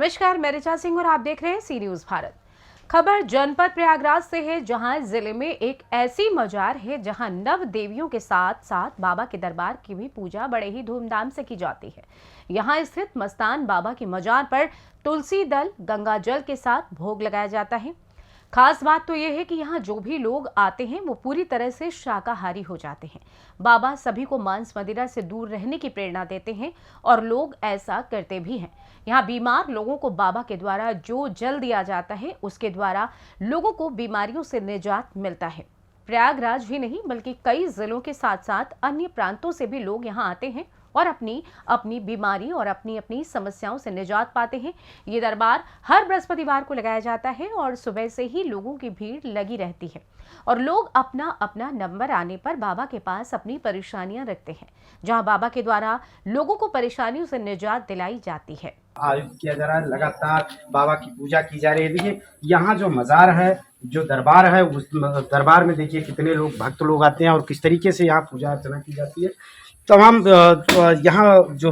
नमस्कार, मैं ऋचा सिंह और आप देख रहे हैं सी न्यूज भारत। खबर जनपद प्रयागराज से है, जहां जिले में एक ऐसी मजार है जहां नव देवियों के साथ साथ बाबा के दरबार की भी पूजा बड़े ही धूमधाम से की जाती है। यहां स्थित मस्तान बाबा की मजार पर तुलसी दल गंगा जल के साथ भोग लगाया जाता है। खास बात तो यह है कि यहाँ जो भी लोग आते हैं वो पूरी तरह से शाकाहारी हो जाते हैं। बाबा सभी को मांस मदिरा से दूर रहने की प्रेरणा देते हैं और लोग ऐसा करते भी हैं। यहाँ बीमार लोगों को बाबा के द्वारा जो जल दिया जाता है उसके द्वारा लोगों को बीमारियों से निजात मिलता है। प्रयागराज ही नहीं बल्कि कई जिलों के साथ साथ अन्य प्रांतों से भी लोग यहाँ आते हैं और अपनी अपनी बीमारी और अपनी अपनी समस्याओं से निजात पाते हैं। ये दरबार हर बृहस्पतिवार को लगाया जाता है और सुबह से ही लोगों की भीड़ लगी रहती है और लोग अपना अपना नंबर आने पर बाबा के पास अपनी परेशानियां रखते हैं, जहां बाबा के द्वारा लोगों को परेशानियों से निजात दिलाई जाती है। आयोजित किया जा रहा है, लगातार बाबा की पूजा की जा रही है। देखिए यहाँ जो मज़ार है, जो दरबार है, उस दरबार में देखिए कितने लोग भक्त लोग आते हैं और किस तरीके से यहाँ पूजा अर्चना की जाती है। तमाम यहाँ जो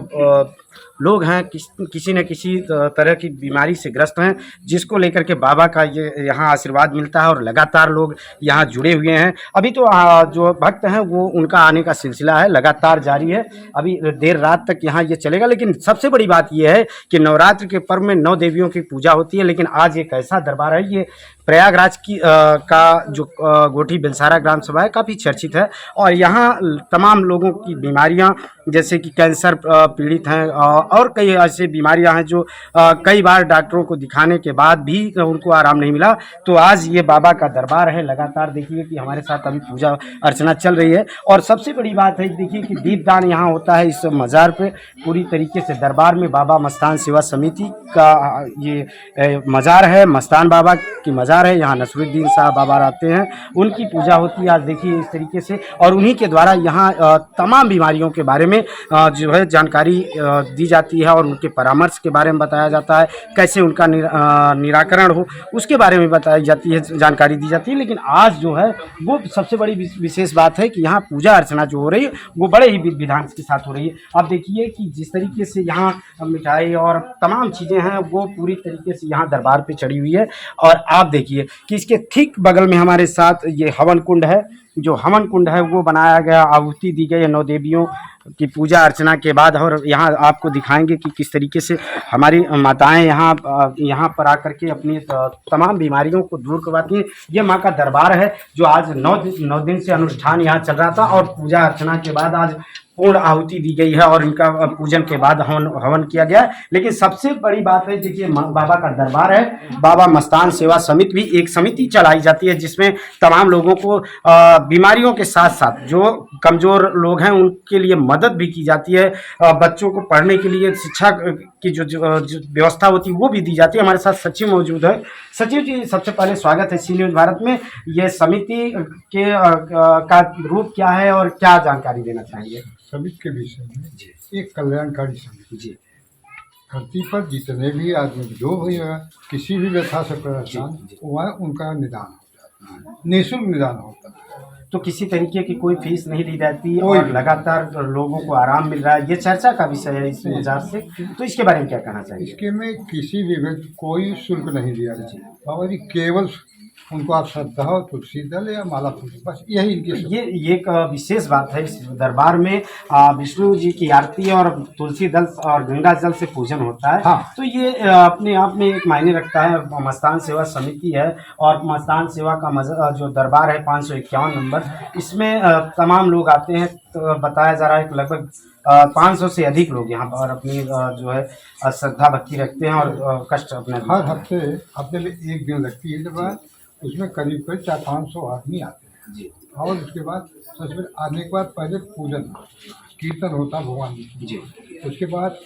लोग हैं किसी न किसी तरह की बीमारी से ग्रस्त हैं, जिसको लेकर के बाबा का ये यहाँ आशीर्वाद मिलता है और लगातार लोग यहाँ जुड़े हुए हैं। अभी तो जो भक्त हैं वो उनका आने का सिलसिला है, लगातार जारी है। अभी देर रात तक यहाँ ये चलेगा। लेकिन सबसे बड़ी बात ये है कि नवरात्र के पर्व में 9 देवियों की पूजा होती है, लेकिन आज एक ऐसा दरबार है, ये प्रयागराज की का जो गोठी बेलसारा ग्राम सभा है, काफ़ी चर्चित है। और यहाँ तमाम लोगों की बीमारियाँ जैसे कि कैंसर पीड़ित हैं और कई ऐसे बीमारियां हैं जो कई बार डॉक्टरों को दिखाने के बाद भी उनको आराम नहीं मिला। तो आज ये बाबा का दरबार है। लगातार देखिए कि हमारे साथ अभी पूजा अर्चना चल रही है। और सबसे बड़ी बात है देखिए कि दीपदान यहाँ होता है इस मज़ार पे पूरी तरीके से। दरबार में बाबा मस्तान सेवा समिति का ये मज़ार है, मस्तान बाबा की मज़ार है। यहाँ नसरुद्दीन साहब बाबा आते हैं, उनकी पूजा होती है आज देखिए इस तरीके से। और उन्हीं के द्वारा यहाँ तमाम बीमारियों के बारे में जो है जानकारी दी जाती है और उनके परामर्श के बारे में बताया जाता है, कैसे उनका निराकरण हो उसके बारे में बताई जाती है, जानकारी दी जाती है। लेकिन आज जो है वो सबसे बड़ी विशेष बात है कि यहाँ पूजा अर्चना जो हो रही है वो बड़े ही विधि विधान के साथ हो रही है। आप देखिए कि जिस तरीके से यहाँ मिठाई और तमाम चीज़ें हैं वो पूरी तरीके से यहाँ दरबार पे चढ़ी हुई है। और आप देखिए कि इसके ठीक बगल में हमारे साथ ये हवन कुंड है। जो हवन कुंड है वो बनाया गया, आहुति दी गई है 9 देवियों की पूजा अर्चना के बाद। और यहाँ आपको दिखाएंगे कि किस तरीके से हमारी माताएं यहाँ पर आकर के अपनी तमाम बीमारियों को दूर करवाती हैं। ये माँ का दरबार है जो आज 9 दिन से अनुष्ठान यहाँ चल रहा था और पूजा अर्चना के बाद आज पूर्ण आहुति दी गई है और इनका पूजन के बाद हवन किया गया है। लेकिन सबसे बड़ी बात है देखिए बाबा का दरबार है। बाबा मस्तान सेवा समिति भी एक समिति चलाई जाती है जिसमें तमाम लोगों को बीमारियों के साथ साथ जो कमजोर लोग हैं उनके लिए मदद भी की जाती है। बच्चों को पढ़ने के लिए शिक्षा की जो व्यवस्था होती है वो भी दी जाती है। हमारे साथ सचिव मौजूद है। सचिव जी, सबसे पहले स्वागत है सी न्यूज भारत में। ये समिति के का रूप क्या है और क्या जानकारी देना चाहेंगे? समिति के विषय में एक कल्याणकारी समिति जी, धरती पर जितने भी आदमी जो भी है किसी भी व्यथा से परेशान वह उनका निदान होता है, निःशुल्क निदान होता है। तो किसी तरीके की कोई फीस नहीं ली जाती और लगातार लोगों को आराम मिल रहा है, ये चर्चा का विषय है इस मज़ार से। तो इसके बारे में क्या कहना चाहिए? इसके में किसी भी व्यक्ति कोई शुल्क नहीं दिया जाता बाबा जी, केवल उनको आप श्रद्धा और तुलसी दल या माला फूल, बस यही इनकी ये एक विशेष बात है इस दरबार में। विष्णु जी की आरती और तुलसी दल और गंगा जल से पूजन होता है। हाँ। तो ये अपने आप में एक मायने रखता है। मस्तान सेवा समिति है और मस्तान सेवा का जो दरबार है 551 नंबर, इसमें तमाम लोग आते हैं। तो बताया जा रहा है कि लगभग 500 से अधिक लोग यहाँ पर अपनी जो है श्रद्धा भक्ति रखते हैं और कष्ट अपने हर हफ्ते में एक दिन लगती है जब उसमें करीब 400-500 आदमी आते हैं जी। और उसके बाद सबसे पहले आने के बाद पहले पूजन कीर्तन होता भगवान जी। उसके बाद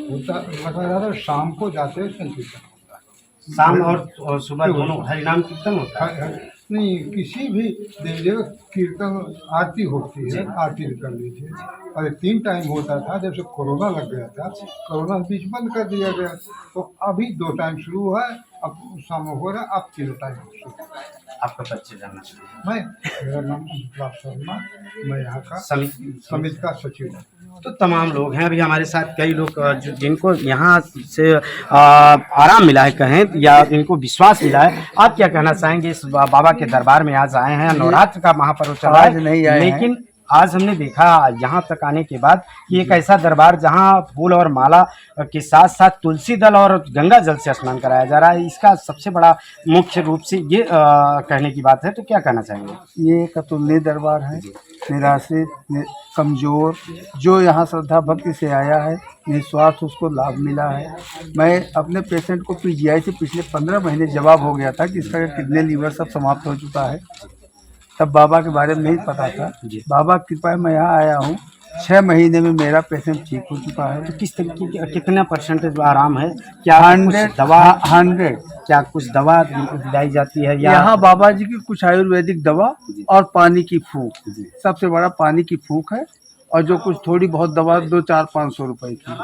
होता लगातार शाम को जाते हैं संकीर्तन होता है। शाम और सुबह दोनों हरिनाम कीर्तन होता है। नहीं, किसी भी देव कीर्तन आरती होती है, आरती कर लीजिए। अरे 3 टाइम होता था, जब से कोरोना लग गया था कोरोना बीच बंद कर दिया गया, तो अभी 2 टाइम शुरू हुआ है। अब शाम हो रहा है, अब 3 टाइम शुरू। आपका परिचय जानना चाहिए। मेरा नाम अनुप्राप शर्मा, मैं यहाँ का समिति समिति का सचिव हूँ। तो तमाम लोग हैं अभी हमारे साथ, कई लोग जिनको यहाँ से आराम मिला है कहें या इनको विश्वास मिला है। आप क्या कहना चाहेंगे इस बाबा के दरबार में आज आए हैं, नवरात्र का महापर्व चल रहा है, नहीं आए लेकिन आज हमने देखा यहाँ तक आने के बाद कि एक ऐसा दरबार जहाँ फूल और माला के साथ साथ तुलसी दल और गंगा जल से स्नान कराया जा रहा है, इसका सबसे बड़ा मुख्य रूप से ये कहने की बात है। तो क्या कहना चाहेंगे? ये एक अतुलनीय दरबार है। निराश्रित कमज़ोर जो यहाँ श्रद्धा भक्ति से आया है, निस्वार्थ उसको लाभ मिला है। मैं अपने पेशेंट को पीजीआई से पिछले 15 महीने जवाब हो गया था कि इसका किडनी लीवर सब समाप्त हो चुका है। तब बाबा के बारे में नहीं पता था। बाबा की कृपा मैं यहाँ आया हूँ, 6 महीने में मेरा पेशेंट ठीक हो चुका है। तो किस तरीके की कितना परसेंटेज आराम है? क्या 100 दवा 100 क्या कुछ दवा दिलाई जाती है या यहाँ बाबा जी की कुछ आयुर्वेदिक दवा और पानी की फूंक, सबसे बड़ा पानी की फूंक है। और जो कुछ थोड़ी बहुत दवा 200-400-500 रुपए की,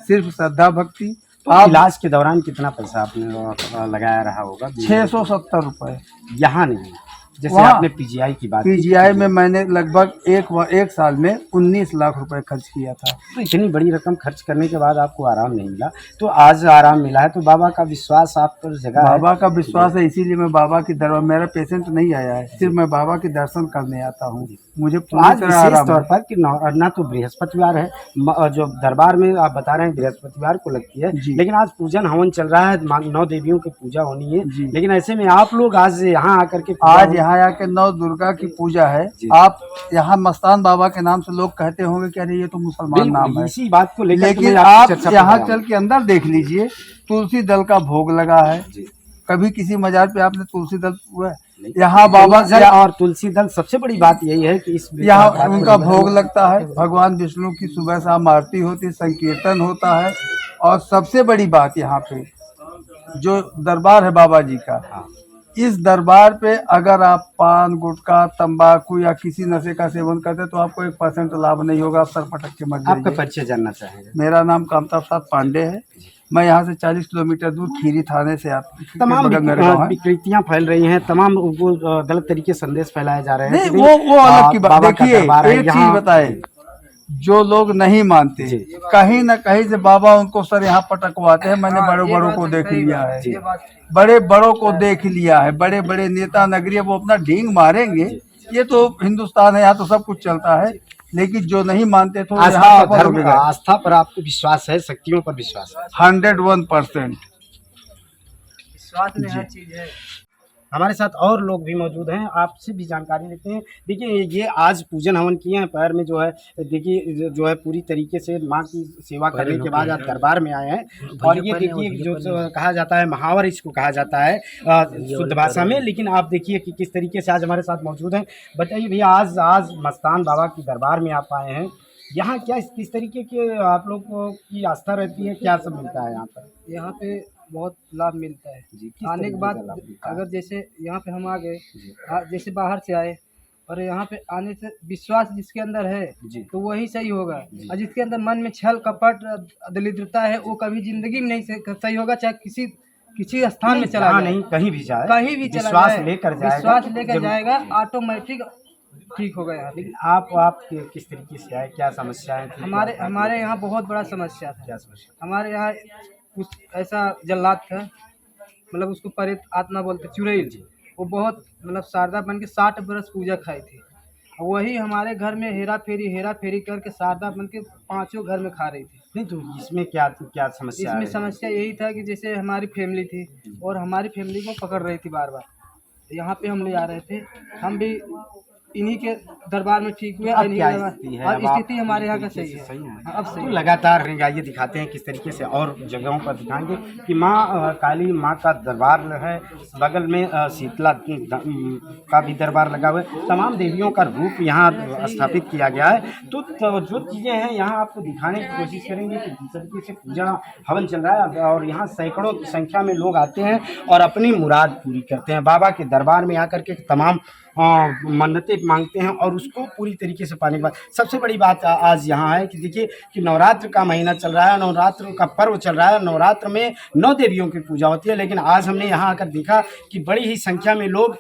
सिर्फ श्रद्धा भक्ति। तो आप इलाज के दौरान कितना पैसा आपने लगाया रहा होगा? 670 रुपए। यहाँ नहीं, जैसे वहाँ आपने पीजीआई की बात पीजीआई में मैंने लगभग एक साल में 19 लाख रुपए खर्च किया था। तो इतनी बड़ी रकम खर्च करने के बाद आपको आराम नहीं मिला, तो आज आराम मिला है, तो बाबा का विश्वास आप पर जगह है। बाबा का विश्वास है, इसीलिए मैं बाबा की दरबार, मेरा पेशेंट नहीं आया है, सिर्फ मैं बाबा के दर्शन करने आता हूँ। मुझे तो आज पूरी तरह विशेष आराम तौर है। पर कि ना तो बृहस्पतिवार है, जो दरबार में आप बता रहे हैं बृहस्पतिवार को लगती है, जी। लेकिन आज पूजन हवन चल रहा है, 9 देवियों की पूजा होनी है, जी। लेकिन ऐसे में आप लोग आज यहाँ आकर के आज यहाँ आके 9 दुर्गा की पूजा है। आप यहाँ मस्तान बाबा के नाम से लोग कहते होंगे कि अरे ये तो मुसलमान नाम बिल्कुल है, इसी बात को लेकर लेकिन मैं आपसे आप चर्चा कर यहाँ रहा हूं। चल के अंदर देख लीजिए, तुलसी दल का भोग लगा है। जी। कभी किसी मजार पे आपने तुलसी दल हुआ है? यहाँ बाबा जल और तुलसी दल, सबसे बड़ी बात यही है कि इस यहाँ उनका भोग लगता है। भगवान विष्णु की सुबह शाम आरती होती है, संकीर्तन होता है। और सबसे बड़ी बात यहाँ पे जो दरबार है बाबा जी का, इस दरबार पे अगर आप पान गुटखा तंबाकू या किसी नशे का सेवन करते तो आपको 1% लाभ नहीं होगा, आप सर पटक के मर आपका जाएंगे। परिचय जानना चाहेंगे? मेरा नाम कामता प्रसाद पांडे है। मैं यहाँ से 40 किलोमीटर दूर खीरी थाने से तमाम आता। विकृतियां फैल रही हैं, तमाम वो गलत तरीके संदेश फैलाए जा रहे हैं। नहीं, वो अलग की बात। देखिए एक चीज यहाँ बताए, जो लोग नहीं मानते कहीं न कहीं से बाबा उनको सर यहाँ पटकवाते हैं। मैंने बड़ों को देख लिया है, बड़ों को देख लिया है। बड़े बड़े नेता नगरीय वो अपना ढींग मारेंगे, ये तो हिंदुस्तान है, यहाँ तो सब कुछ चलता है। लेकिन जो नहीं मानते तो आस्था पर आपको विश्वास है, शक्तियों पर विश्वास है? 101%। विश्वास में हर चीज है। हमारे साथ और लोग भी मौजूद हैं, आपसे भी जानकारी लेते हैं। देखिए ये आज पूजन हवन किए हैं, पैर में जो है देखिए जो है पूरी तरीके से माँ की सेवा करने के बाद आप दरबार में आए हैं। और ये देखिए जो कहा जाता है महावर, इसको कहा जाता है शुद्ध भाषा में, लेकिन आप देखिए कि किस तरीके से आज हमारे साथ मौजूद हैं। बताइए भैया, आज मस्तान बाबा की दरबार में आप आए हैं, यहाँ क्या किस तरीके के आप लोग की आस्था रहती है, क्या सब मिलता है यहाँ पर? यहाँ पे बहुत लाभ मिलता है जी, किस आने के तरीके बाद। का लाभ मिलता है? अगर जैसे यहाँ पे हम आ गए, जैसे बाहर से आए और यहाँ पे आने से विश्वास जिसके अंदर है जी। तो वही सही होगा। और जिसके अंदर मन में छल कपट दरिद्रता है वो कभी जिंदगी में नहीं सही होगा, चाहे किसी स्थान में चला जाए, नहीं कहीं भी जाए, कहीं भी चला विश्वास जाए, लेकर जाएगा, विश्वास लेकर जाएगा, ऑटोमेटिक ठीक होगा। यहाँ लेकिन आप किस तरीके से आए, क्या समस्याएं थी? हमारे यहाँ बहुत बड़ा समस्या था। क्या समस्या? हमारे यहाँ कुछ ऐसा जल्लाद था, मतलब उसको प्रेत आत्मा बोलते, चुड़ैल। वो बहुत मतलब शारदा बन के 60 बरस पूजा खाई थी। वही हमारे घर में हेरा फेरी करके शारदा बन के 5 घर में खा रही थी। नहीं तो इसमें क्या समस्या इसमें है? समस्या यही था कि जैसे हमारी फैमिली थी और हमारी फैमिली को पकड़ रही थी बार बार। यहाँ पे हम ले आ रहे थे, हम भी इन्हीं के दरबार में ठीक हुए। अब क्या स्थिति है? और अब आप स्थिति हमारे यहाँ का सही है। है। अब सही तो है। लगातार आइए दिखाते हैं किस तरीके से और जगहों पर दिखाएंगे कि माँ काली माँ का दरबार है, बगल में शीतला का भी दरबार लगा हुआ है। तमाम देवियों का रूप यहाँ स्थापित किया गया है। तो जो चीज़ें हैं यहाँ आपको दिखाने की कोशिश करेंगे कि जिस तरीके से पूजा हवन चल रहा है और यहाँ सैकड़ों की संख्या में लोग आते हैं और अपनी मुराद पूरी करते हैं। बाबा के दरबार में आकर के तमाम मन्नतें मांगते हैं और उसको पूरी तरीके से पाने के बाद सबसे बड़ी बात आज यहाँ है कि देखिए कि नवरात्र का महीना चल रहा है, नवरात्र का पर्व चल रहा है। नवरात्र में 9 देवियों की पूजा होती है, लेकिन आज हमने यहाँ आकर देखा कि बड़ी ही संख्या में लोग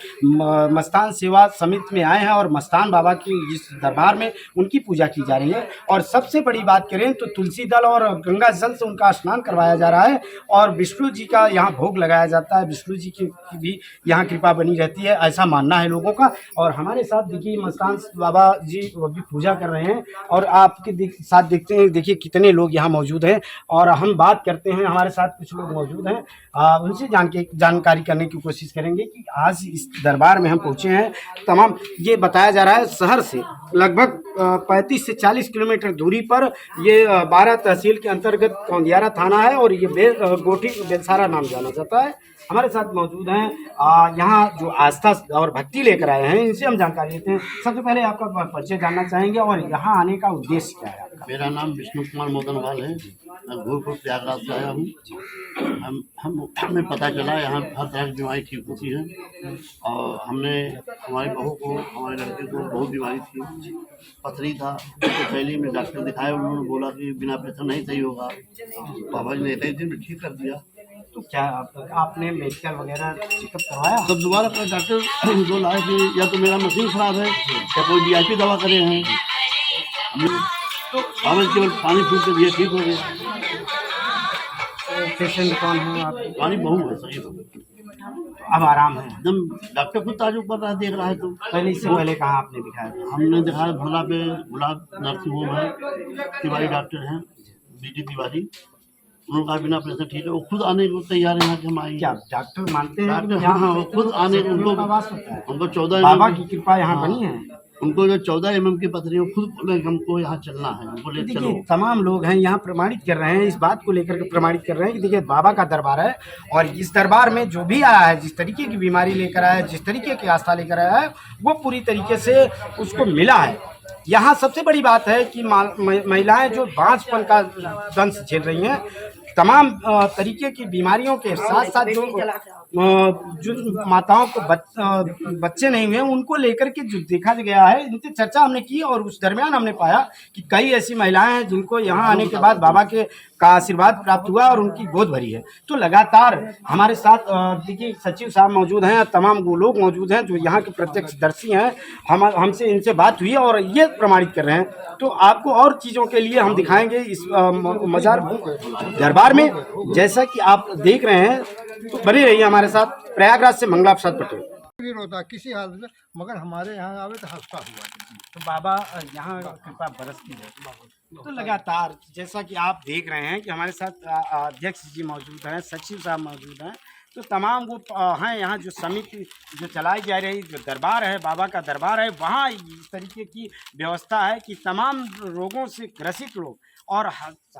मस्तान सेवा समिति में आए हैं और मस्तान बाबा की जिस दरबार में उनकी पूजा की जा रही है। और सबसे बड़ी बात करें तो तुलसी दल और गंगा जल से उनका स्नान करवाया जा रहा है और विष्णु जी का यहाँ भोग लगाया जाता है। विष्णु जी की भी यहाँ कृपा बनी रहती है, ऐसा मानना है लोगों का। और हमारे साथ देखिए मस्तान बाबा जी वो भी पूजा कर रहे हैं और आपके साथ देखते हैं, देखिए कितने लोग यहाँ मौजूद हैं और हम बात करते हैं। हमारे साथ कुछ लोग मौजूद हैं, उनसे जानकारी करने की कोशिश करेंगे कि आज इस दरबार में हम पहुँचे हैं। तमाम ये बताया जा रहा है शहर से लगभग 35 से 40 किलोमीटर दूरी पर ये 12 तहसील के अंतर्गत कौंदियारा थाना है और ये गोठी बेलसारा नाम जाना जाता है। हमारे साथ मौजूद हैं यहाँ जो आस्था और भक्ति लेकर आए हैं, इनसे हम जानकारी लेते हैं। सबसे पहले आपका परिचय जानना चाहेंगे और यहाँ आने का उद्देश्य क्या है आपका? मेरा नाम विष्णु कुमार मोदनवाल है। मैं घोरपुर प्रयागराज से आया हूँ। हमें पता चला यहाँ हर तरह की बीमारी ठीक होती है और हमने हमारी बहू को, हमारे लड़के को बहुत बीमारी थी, पथरी था, तो पहले में डॉक्टर दिखाया, उन्होंने बोला कि बिना ऑपरेशन नहीं सही होगा। बाबा जी ने 21 दिन में ठीक कर दिया। तो क्या आपने मेडिकल वगैरह चेकअप करवाया? तब दोबारा अपना डॉक्टर जो लाए कि या तो मेरा मशीन खराब है या कोई VIP दवा करे हैं। तो बाबा केवल पानी फूट के दिए, ठीक हो गया। पेशेंट कौन है आप? पानी बहू है, सही है, अब आराम है एकदम। डॉक्टर खुद ताजुब कर रहा है, देख रहा है। तो पहले इससे पहले कहाँ आपने दिखाया? हमने दिखाया भरला पे, गुलाब नर्सिंग होम है, तिवारी डॉक्टर हैं, BD तिवारी। उनका बिना ऑपरेशन ठीक है, वो खुद आने को तैयार है यहाँ के। हम आएंगे। क्या डॉक्टर मानते हैं? डॉक्टर हाँ, वो खुद आने को उनको 14 बाबा की कृपा यहाँ बनी है। उनको जो 14 mm की पथरी है, खुद बोले हमको यहाँ चलना है, उनको ले चलो। देखिए तमाम लोग हैं यहाँ प्रमाणित कर रहे हैं, इस बात को लेकर के प्रमाणित कर रहे हैं कि देखिए बाबा का दरबार है और इस दरबार में जो भी आया है, जिस तरीके की बीमारी लेकर आया है, जिस तरीके की आस्था लेकर आया है, वो पूरी तरीके से उसको मिला है। यहाँ सबसे बड़ी बात है कि महिलाएं जो बांझपन का दंश झेल रही हैं, तमाम तरीके की बीमारियों के साथ साथ जो माताओं को बच्चे नहीं हुए उनको लेकर के जो देखा गया है, इनसे चर्चा हमने की और उस दरमियान हमने पाया कि कई ऐसी महिलाएं हैं जिनको यहाँ आने के बाद बाबा का आशीर्वाद प्राप्त हुआ और उनकी गोद भरी है। तो लगातार हमारे साथ देखिए सचिव साहब मौजूद हैं, तमाम वो लोग मौजूद हैं जो यहाँ के प्रत्यक्षदर्शी हैं। हमसे इनसे बात हुई और ये प्रमाणित कर रहे हैं। तो आपको और चीज़ों के लिए हम दिखाएंगे इस मजार दरबार में, जैसा कि आप देख रहे हैं। तो बने रहिए हमारे साथ। प्रयागराज से मंगला प्रसाद पटेल। फिर होता किसी हाल में, मगर हमारे यहाँ आवे तो हंसता हुआ। तो बाबा यहाँ कृपा बरसती है। तो लगातार जैसा कि आप देख रहे हैं कि हमारे साथ अध्यक्ष जी मौजूद हैं, सचिव साहब मौजूद हैं। तो तमाम वो हैं यहाँ जो समिति जो चलाई जा रही, जो दरबार है, बाबा का दरबार है, वहाँ इस तरीके की व्यवस्था है कि तमाम रोगों से ग्रसित लोग और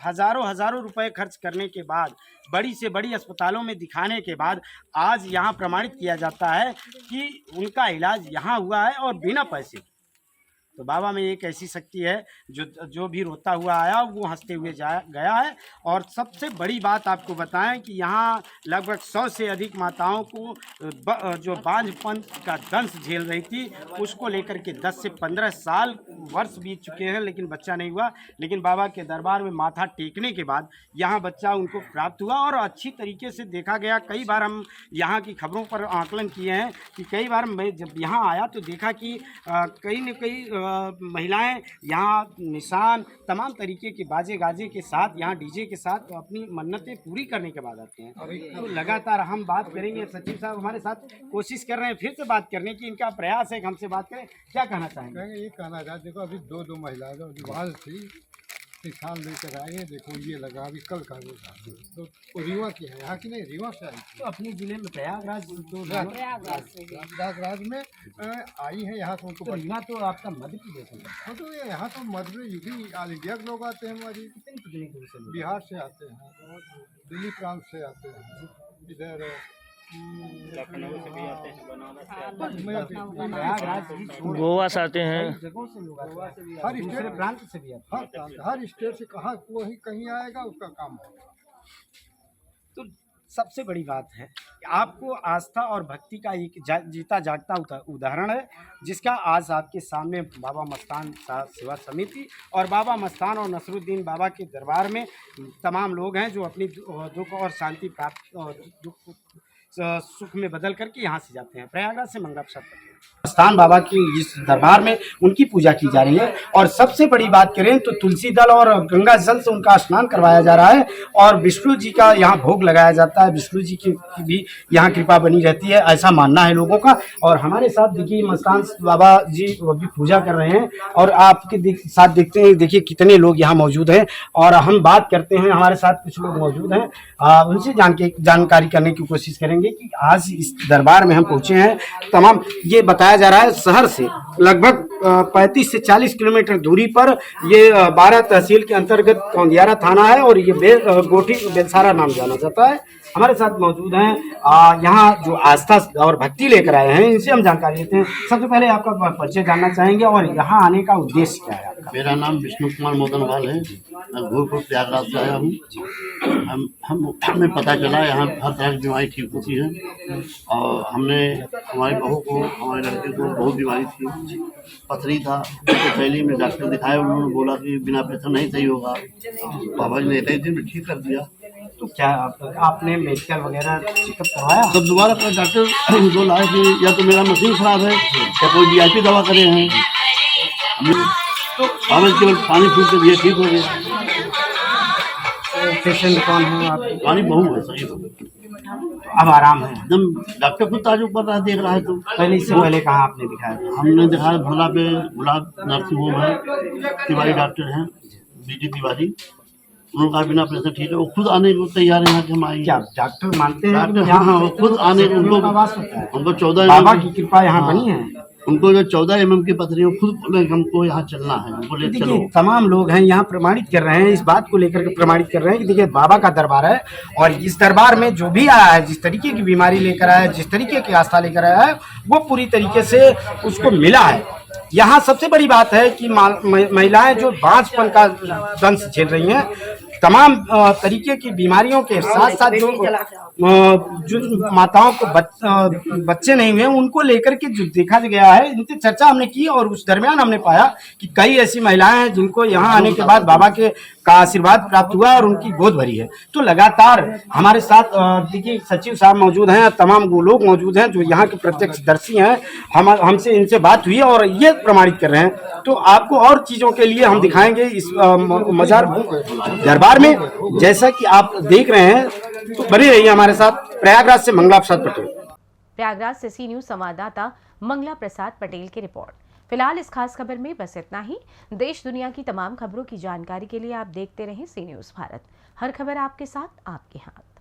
हज़ारों रुपए खर्च करने के बाद, बड़ी से बड़ी अस्पतालों में दिखाने के बाद आज यहाँ प्रमाणित किया जाता है कि उनका इलाज यहाँ हुआ है और बिना पैसे। तो बाबा में एक ऐसी शक्ति है जो भी रोता हुआ आया वो हंसते हुए गया है। और सबसे बड़ी बात आपको बताएं कि यहाँ लगभग 100 से अधिक माताओं को जो बांझपन का दंश झेल रही थी, उसको लेकर के 10 से 15 वर्ष बीत चुके हैं, लेकिन बच्चा नहीं हुआ। लेकिन बाबा के दरबार में माथा टेकने के बाद यहाँ बच्चा उनको प्राप्त हुआ और अच्छी तरीके से देखा गया। कई बार हम यहाँ की खबरों पर आकलन किए हैं कि कई बार मैं जब यहाँ आया तो देखा कि कई न कई महिलाएं यहाँ निशान तमाम तरीके के बाजे गाजे के साथ, यहाँ डीजे के साथ अपनी मन्नतें पूरी करने के बाद आते हैं। तो लगातार हम बात करेंगे। सचिव साहब हमारे साथ कोशिश कर रहे हैं फिर से बात करने की, इनका प्रयास है कि हमसे बात करें। क्या कहना चाहेंगे? ये कहना चाहते, देखो अभी दो महिलाएं वहाँ थी, किसान लेकर आए, देखो ये लगा अभी कल का रोज था। तो रीवा की है, यहाँ की नहीं, रीवा से आई थी। तो अपने जिले में प्रयागराज प्रयागराज में आई है। यहाँ तो उनको तो रीवा तो आपका मध्य प्रदेश है। हाँ, तो यहाँ तो मध्य प्रदेश ऑल इंडिया के लोग आते हैं। हमारी बिहार से आते हैं, दिल्ली प्रांत से आते हैं, इधर लखनऊ से भी आते हैं, गोवा से आते हैं, हर स्टेट प्रांत से भी आते हैं। हर स्टेट से कहाँ कोई कहीं आएगा उसका काम होगा। तो सबसे बड़ी बात है कि आपको आस्था और भक्ति का एक जीता जागता उदाहरण है, जिसका आज आपके सामने बाबा मस्तान सेवा समिति और बाबा मस्तान और नसरुद्दीन बाबा के दरबार में तमाम लोग हैं जो अपनी दुख और शांति प्राप्त और दुख सुख में बदल करके यहाँ से जाते हैं। प्रयागराज से मंगला प्रसाद पटेल। मस्तान बाबा की इस दरबार में उनकी पूजा की जा रही है और सबसे बड़ी बात करें तो तुलसी दल और गंगा जल से उनका स्नान करवाया जा रहा है और विष्णु जी का यहाँ भोग लगाया जाता है। विष्णु जी की भी यहाँ कृपा बनी रहती है, ऐसा मानना है लोगों का। और हमारे साथ देखिए मस्तान बाबा जी अभी पूजा कर रहे हैं और आपके साथ देखते हैं, देखिए कितने लोग यहाँ मौजूद हैं और हम बात करते हैं। हमारे साथ कुछ लोग मौजूद हैं, उनसे जानकारी करने की कोशिश करेंगे कि आज इस दरबार में हम पहुँचे हैं। तमाम ये बताया जा रहा है शहर से लगभग 35 से 40 किलोमीटर दूरी पर ये 12 तहसील के अंतर्गत कौंदियारा थाना है और ये गोठी बेलसारा नाम जाना जाता है। हमारे साथ मौजूद हैं यहाँ जो आस्था और भक्ति लेकर आए हैं, इनसे हम जानकारी लेते हैं। सबसे पहले आपका परिचय जानना चाहेंगे और यहाँ आने का उद्देश्य क्या है आपका? मेरा नाम विष्णु कुमार मोदनवाल है। मैं घोरपुर प्रयागराज से आया हूँ। हमें पता चला यहाँ हर तरह की बीमारी ठीक होती है और हमने हमारी बहू को, हमारे लड़के को बहुत बीमारी थी, पथरी था, तो पहले में डॉक्टर दिखाया, उन्होंने बोला कि बिना ऑपरेशन नहीं सही होगा। बाबा जी ने 21 दिन में ठीक कर दिया। तो क्या आपने मेडिकल वगैरह चेकअप करवाया? तब दोबारा अपने डॉक्टर जो लाए कि या तो मेरा मशीन खराब है या कोई VIP दवा करे हैं, तो बाबा जी केवल पानी फूक के दिए, ठीक हो गया। पेशेंट कौन है आप? पानी बहुत है, सही हो। अब आराम है एकदम। डॉक्टर खुद ताजुब कर रहा है, देख रहा है। तो पहले इससे पहले कहाँ आपने दिखाया? हमने दिखाया भोला पे, गुलाब नर्सिंग होम है, तिवारी डॉक्टर हैं, BD तिवारी। उनका बिना ऑपरेशन ठीक है, वो खुद आने को तैयार है यहाँ के। हम आएंगे। क्या डॉक्टर मानते हैं? डॉक्टर हाँ, वो खुद आने को। उनको 14 बाबा की कृपा यहाँ बनी है। उनको जो 14 mm की पथरी, वो खुद बोले हमको यहाँ चलना है, बोले चलो। देखिए तमाम लोग हैं यहाँ प्रमाणित कर रहे हैं, इस बात को लेकर के प्रमाणित कर रहे हैं कि देखिए बाबा का दरबार है और इस दरबार में जो भी आया है, जिस तरीके की बीमारी लेकर आया है, जिस तरीके की आस्था लेकर आया है, वो पूरी तरीके से उसको मिला है। यहाँ सबसे बड़ी बात है कि महिलाएं जो बांझपन का दंश झेल रही हैं, तमाम तरीके की बीमारियों के साथ साथ जो माताओं को बच्चे नहीं हुए, उनको लेकर के जो देखा गया है, इनसे चर्चा हमने की और उस दरमियान हमने पाया कि कई ऐसी महिलाएं हैं जिनको यहाँ आने के बाद बाबा का आशीर्वाद प्राप्त हुआ और उनकी गोद भरी है। तो लगातार हमारे साथ देखिए सचिव साहब मौजूद हैं, तमाम वो लोग मौजूद हैं जो यहाँ के प्रत्यक्षदर्शी हैं। हमसे इनसे बात हुई और ये प्रमाणित कर रहे हैं। तो आपको और चीज़ों के लिए हम दिखाएंगे इस मजार दरबार में, जैसा कि आप देख रहे हैं। तो बने रहिए हमारे साथ। प्रयागराज से मंगला प्रसाद पटेल। प्रयागराज से सी न्यूज़ संवाददाता मंगला प्रसाद पटेल की रिपोर्ट। फिलहाल इस खास खबर में बस इतना ही। देश दुनिया की तमाम खबरों की जानकारी के लिए आप देखते रहें सी न्यूज़ भारत। हर खबर आपके साथ, आपके हाथ।